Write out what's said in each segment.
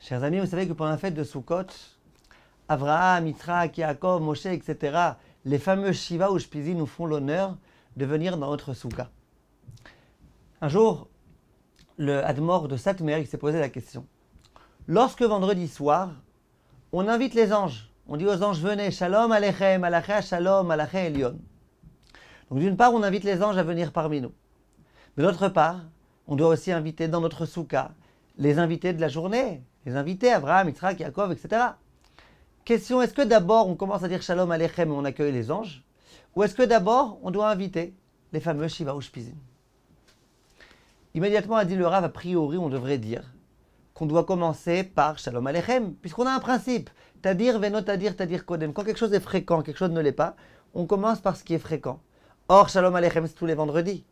Chers amis, vous savez que pendant la fête de Sukkot, Avraham, Yitzhak, Yaakov, Moshe, etc., les fameux Shiva ou Shpizi nous font l'honneur de venir dans notre Soukha. Un jour, le Admor de Satmer, il s'est posé la question. Lorsque vendredi soir, on invite les anges, on dit aux anges, venez, Shalom Aleichem, Alaché Shalom, Alaché Elion. Donc d'une part, on invite les anges à venir parmi nous. De l'autre part, on doit aussi inviter dans notre Soukha les invités de la journée, les invités, Abraham, Yitzhak, Yaakov, etc. Question, est-ce que d'abord on commence à dire Shalom Aleichem et on accueille les anges? Ou est-ce que d'abord on doit inviter les fameux Shiva ou Shpizim? Immédiatement a dit le Rav, a priori on devrait dire qu'on doit commencer par Shalom Aleichem, puisqu'on a un principe. Tadir, Veno, Tadir, Tadir, Kodem. Quand quelque chose est fréquent, quelque chose ne l'est pas, on commence par ce qui est fréquent. Or, Shalom Aleichem, c'est tous les vendredis.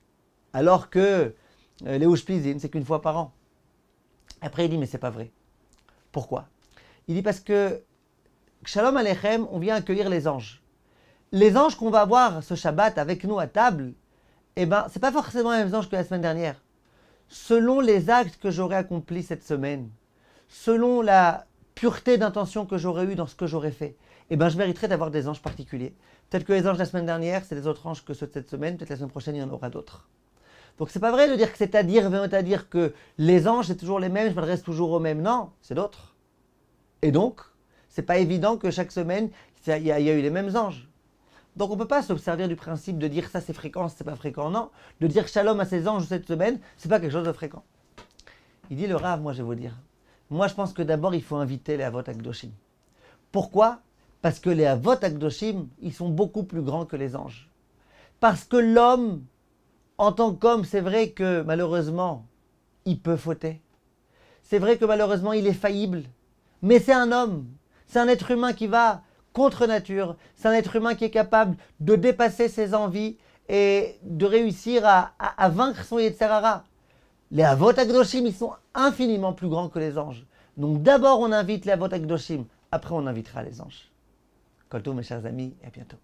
Alors que les Ushpizim, c'est qu'une fois par an. Après, il dit, mais c'est pas vrai. Pourquoi? Il dit parce que Shalom Aleichem, on vient accueillir les anges. Les anges qu'on va avoir ce Shabbat avec nous à table, eh ben, c'est pas forcément les mêmes anges que la semaine dernière. Selon les actes que j'aurais accomplis cette semaine, selon la pureté d'intention que j'aurais eue dans ce que j'aurais fait, eh ben, je mériterais d'avoir des anges particuliers. Peut-être que les anges de la semaine dernière, c'est des autres anges que ceux de cette semaine, peut-être la semaine prochaine, il y en aura d'autres. Donc c'est pas vrai de dire que c'est-à-dire que les anges, c'est toujours les mêmes, je m'adresse toujours aux mêmes. Non, c'est d'autres. Et donc, c'est pas évident que chaque semaine, il y a eu les mêmes anges. Donc on ne peut pas s'observer du principe de dire ça c'est fréquent, c'est pas fréquent. Non, de dire shalom à ces anges cette semaine, c'est pas quelque chose de fréquent. Il dit le Rav, moi je vais vous dire. Moi je pense que d'abord il faut inviter les Avot Akdoshim. Pourquoi? Parce que les Avot Akdoshim, ils sont beaucoup plus grands que les anges. Parce que l'homme, en tant qu'homme, c'est vrai que malheureusement, il peut fauter. C'est vrai que malheureusement, il est faillible. Mais c'est un homme. C'est un être humain qui va contre nature. C'est un être humain qui est capable de dépasser ses envies et de réussir à vaincre son Yetzer Hara. Les Avot Akdoshim, ils sont infiniment plus grands que les anges. Donc d'abord, on invite les Avot Akdoshim. Après, on invitera les anges. Kol tov, mes chers amis, et à bientôt.